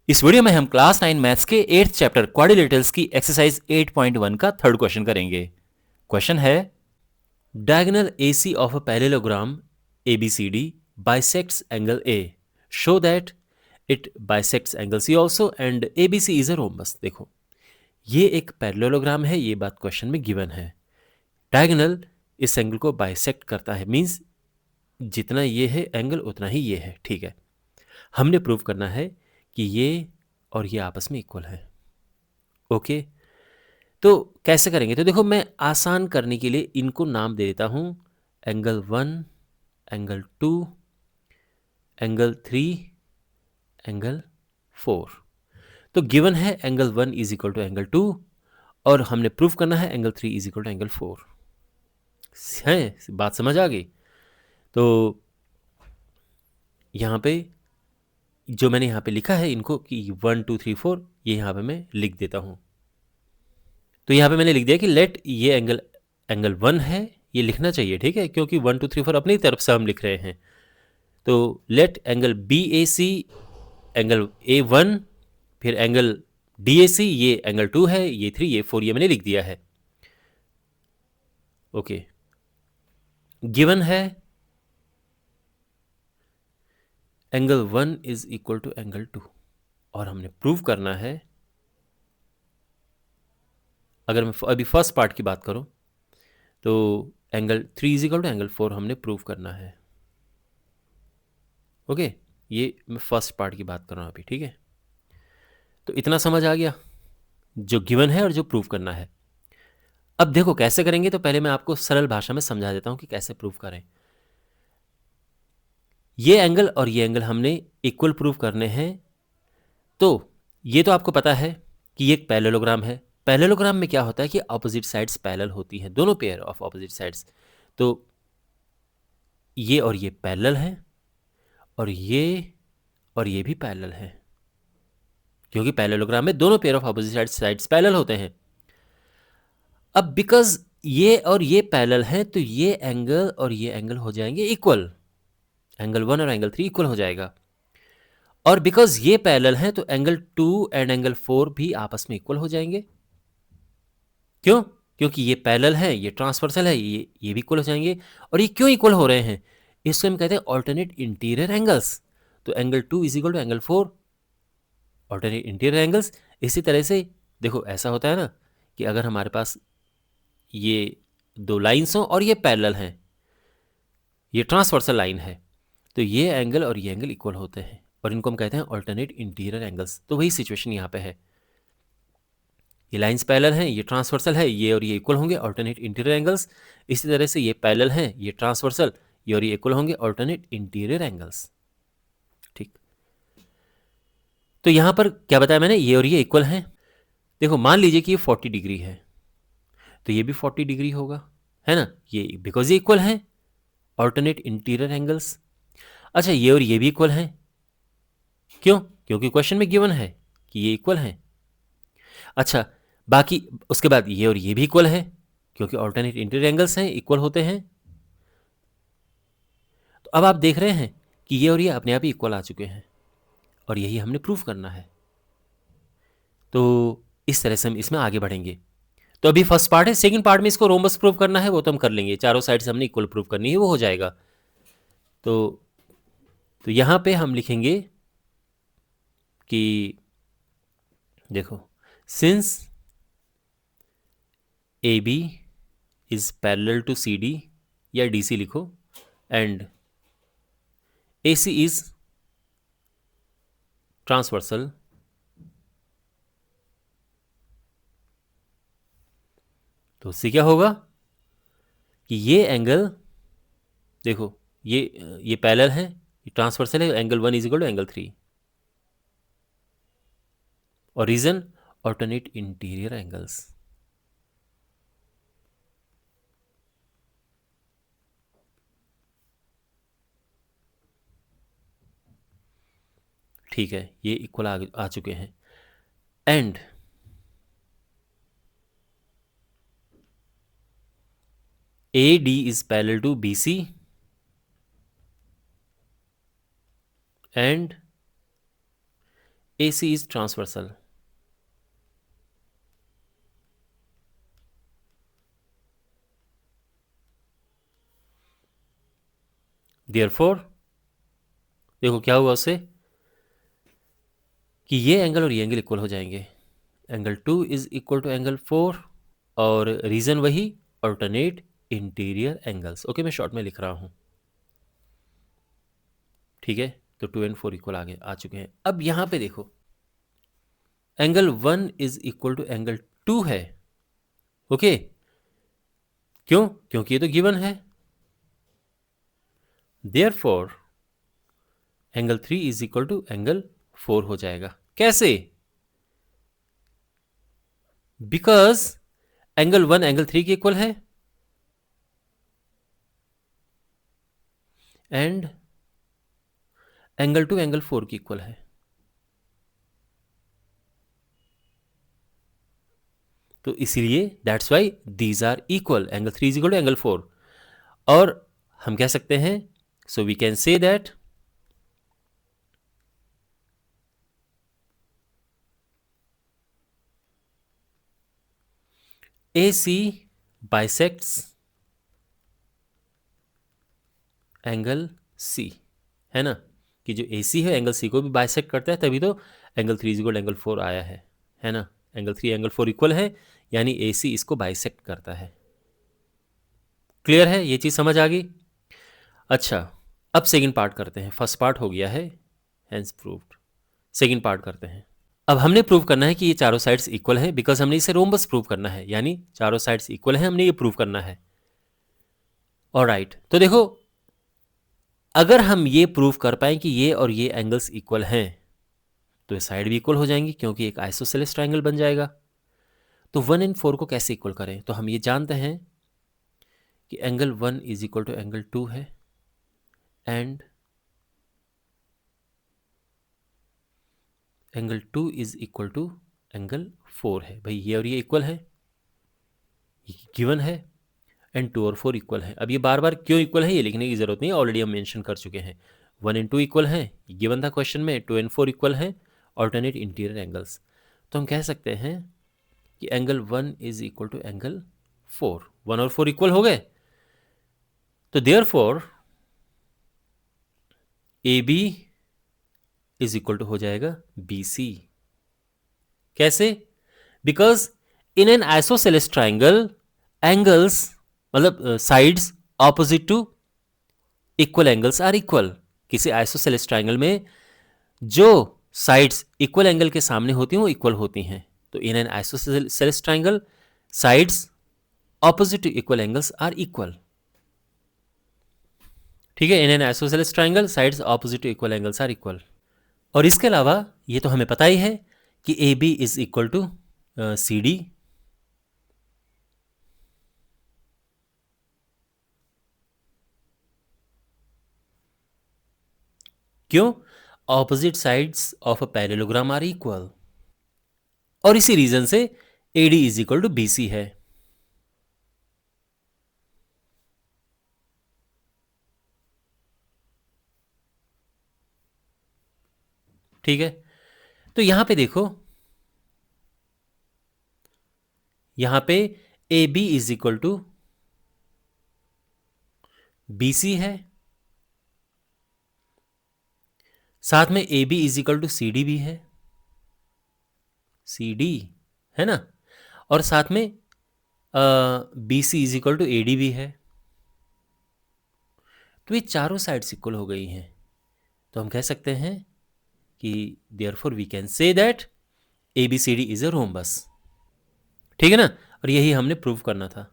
इस वीडियो में हम क्लास 9 मैथ्स के 8th चैप्टर क्वाड्रिलेटरल्स की एक्सरसाइज 8.1 का थर्ड क्वेश्चन करेंगे। क्वेश्चन है diagonal AC of a parallelogram ABCD bisects angle A. Show that it bisects angle C also and ABC is a rhombus। देखो ये एक पैरेललोग्राम है, ये बात क्वेश्चन में गिवन है। डायगोनल इस एंगल को बाइसेक्ट करता है, मींस जितना ये है एंगल उतना ही ये है। ठीक है, हमने प्रूव करना है कि ये और ये आपस में इक्वल है। ओके, तो कैसे करेंगे? तो देखो, मैं आसान करने के लिए इनको नाम दे देता हूँ एंगल 1, एंगल 2, एंगल 3, एंगल 4। तो गिवन है angle 1 is equal to angle 2 और हमने प्रूफ करना है angle 3 is equal to angle 4। है, बात समझ आ गई? तो यहाँ पे जो मैंने यहाँ पे लिखा है इनको कि 1 2 3 4, ये यहाँ पे मैं लिख देता हूँ। तो यहाँ पे मैंने लिख दिया कि लेट ये एंगल 1 है, ये लिखना चाहिए, ठीक है, क्योंकि 1 2 3 4 अपनी तरफ से हम लिख रहे हैं। तो let angle BAC angle A1, फिर एंगल DAC ये एंगल 2 है, ये 3, ये 4, ये मैंने लिख दिया है। ओके, गिवन है angle 1 is equal to angle 2 और हमने प्रूव करना है, अगर मैं अभी फर्स्ट पार्ट की बात करूं तो angle 3 is equal to angle 4 हमने प्रूव करना है। ओके, ये मैं फर्स्ट पार्ट की बात कर रहा हूं अभी, ठीक है। तो इतना समझ आ गया, जो गिवन है और जो प्रूव करना है। अब देखो कैसे करेंगे, तो पहले मैं आपको सरल भाषा में समझा देता हूं कि कैसे प्रूव करें। ये एंगल और ये एंगल हमने इक्वल प्रूव करने हैं। तो ये तो आपको पता है कि ये एक पैरेललोग्राम है। पैरेललोग्राम में क्या होता है कि ऑपोजिट साइड्स पैरेलल होती हैं, दोनों पेयर ऑफ ऑपोजिट साइड्स। तो ये और ये पैरेलल है और ये भी पैरेलल है, क्योंकि पैरेललोग्राम में दोनों pair of opposite sides parallel होते हैं। अब बिकॉज ये और ये पैरेलल हैं तो ये एंगल और ये एंगल हो जाएंगे इक्वल, एंगल 1 और एंगल 3 इक्वल हो जाएगा। और बिकॉज ये पैरेलल हैं तो एंगल 2 एंड एंगल 4 भी आपस में इक्वल हो जाएंगे। क्यों? क्योंकि ये पैरेलल है, ये ट्रांसवर्सल है, ये भी इक्वल हो जाएंगे। और ये क्यों इक्वल हो रहे हैं? इसको हम कहते हैं ऑल्टरनेट इंटीरियर एंगल्स। तो angle 2 is equal to angle 4, alternate interior angles. इसी तरह से देखो, ऐसा होता है ना कि अगर हमारे पास ये दो लाइन्स हों और ये पैरेलल हैं, ये ट्रांसवर्सल लाइन है, तो ये एंगल और ये एंगल इक्वल होते हैं और इनको हम कहते हैं ऑल्टरनेट इंटीरियर एंगल्स। तो वही सिचुएशन यहाँ पे है, ये लाइंस पैरेलल हैं, ये ट्रांसवर्सल है, ये और ये इक्वल होंगे ऑल्टरनेट इंटीरियर एंगल्स। इसी तरह से ये पैरेलल हैं, ये ट्रांसवर्सल, ये और ये इक्वल होंगे ऑल्टरनेट इंटीरियर एंगल्स। ठीक, तो यहां पर क्या बताया मैंने, ये और ये इक्वल हैं। देखो, मान लीजिए कि ये 40 डिग्री है तो ये भी 40 डिग्री होगा, है ना, ये बिकॉज ये इक्वल हैं, ऑल्टरनेट इंटीरियर एंगल्स। अच्छा, ये और ये भी इक्वल हैं, क्यों? क्योंकि क्वेश्चन में गिवन है कि ये इक्वल हैं। अच्छा, बाकी उसके बाद ये और ये भी इक्वल है, क्योंकि ऑल्टरनेट इंटीरियर एंगल्स हैं, इक्वल होते हैं। तो अब आप देख रहे हैं कि ये और ये अपने आप ही इक्वल आ चुके हैं और यही हमने प्रूफ करना है। तो इस तरह से हम इसमें आगे बढ़ेंगे। तो अभी फर्स्ट पार्ट है, सेकंड पार्ट में इसको रोम्बस प्रूव करना है, वो तो हम कर लेंगे, चारों साइड से हमने इक्वल प्रूव करनी है, वो हो जाएगा। तो यहां पे हम लिखेंगे कि देखो, since AB is parallel to CD, या DC लिखो, एंड AC इज ट्रांसवर्सल, तो उससे क्या होगा कि ये एंगल, देखो ये पैरेलल है, ये ट्रांसवर्सल है, angle 1 is equal to angle 3, और रीजन ऑल्टरनेट इंटीरियर एंगल्स। ठीक है, ये इक्वल आ चुके हैं। And AD is parallel to BC and AC is transversal. Therefore, देखो क्या हुआ उससे कि ये एंगल और ये एंगल इक्वल हो जाएंगे. Angle 2 is equal to angle 4 और रीजन वही, ऑल्टरनेट इंटीरियर एंगल्स. ओके, मैं शॉर्ट में लिख रहा हूं. ठीक है, तो 2 and 4 इक्वल आ चुके हैं. अब यहां पे देखो, angle 1 is equal to angle 2 है. ओके, क्यों? क्योंकि ये तो गिवन है. Therefore angle 3 is equal to angle 4 हो जाएगा. कैसे? बिकॉज एंगल 1 एंगल 3 के इक्वल है एंड एंगल 2 एंगल 4 की इक्वल है. तो इसीलिए that's why these are equal. Angle 3 is equal to angle 4. और हम कह सकते हैं, so we can say that AC bisects angle C, है ना, कि जो AC है एंगल C को भी बाइसेक्ट करता है, तभी तो एंगल 3 इज इक्वल एंगल 4 आया है ना. एंगल 3 एंगल 4 इक्वल है, यानी AC इसको बाइसेक्ट करता है. क्लियर है? ये चीज समझ आ गई. अच्छा, अब सेकंड पार्ट करते हैं. फर्स्ट पार्ट हो गया है, हेंस प्रूव्ड. सेकंड पार्ट करते हैं. अब हमने प्रूव करना है कि ये चारों साइड्स इक्वल है, बिकॉज हमने इसे रोम्बस प्रूव करना है, यानी चारों साइड्स इक्वल है, हमने ये प्रूव करना है. ऑलराइट, तो देखो, अगर हम ये प्रूव कर पाए कि ये और ये एंगल्स इक्वल हैं, तो ये साइड भी इक्वल हो जाएंगी, क्योंकि एक आइसोसेलेस ट्राइंगल बन जाएगा. तो 1 and 4 को कैसे इक्वल करें? तो हम ये जानते हैं कि angle 1 is equal to angle 2 है and angle 2 is equal to angle 4 है. भाई ये और ये इक्वल है, ये गिवन है, एंड 2 और 4 इक्वल है. अब ये बार बार क्यों इक्वल है ये लिखने की जरूरत नहीं है, ऑलरेडी हम मेंशन कर चुके हैं. 1 and 2 इक्वल है, गिवन था क्वेश्चन में. 2 and 4 इक्वल है, ऑल्टरनेट इंटीरियर एंगल्स. तो हम कह सकते हैं कि angle 1 is equal to angle 4. 1 और 4 इक्वल हो गए, तो therefore AB is equal to हो जाएगा BC. कैसे? Because in an isosceles triangle angles, मतलब sides opposite to equal angles are equal. किसी आइसोसेलेस ट्राइंगल में जो साइड्स इक्वल एंगल के सामने होती हैं वो इक्वल होती हैं. तो in an isosceles triangle sides opposite to equal angles are equal. ठीक है, in an isosceles triangle sides opposite to equal angles are equal. और इसके अलावा ये तो हमें पता ही है कि AB is equal to CD. क्यों? Opposite sides of a parallelogram are equal. और इसी रीजन से AD is equal to BC है. ठीक है, तो यहां पे देखो, यहां पे AB is equal to BC है, साथ में AB is equal to CD भी है, CD है ना, और साथ में BC is equal to AD भी है. तो ये चारों साइड्स इक्वल हो गई हैं. तो हम कह सकते हैं कि therefore we can say that ABCD is a rhombus. ठीक है ना, और यही हमने प्रूव करना था.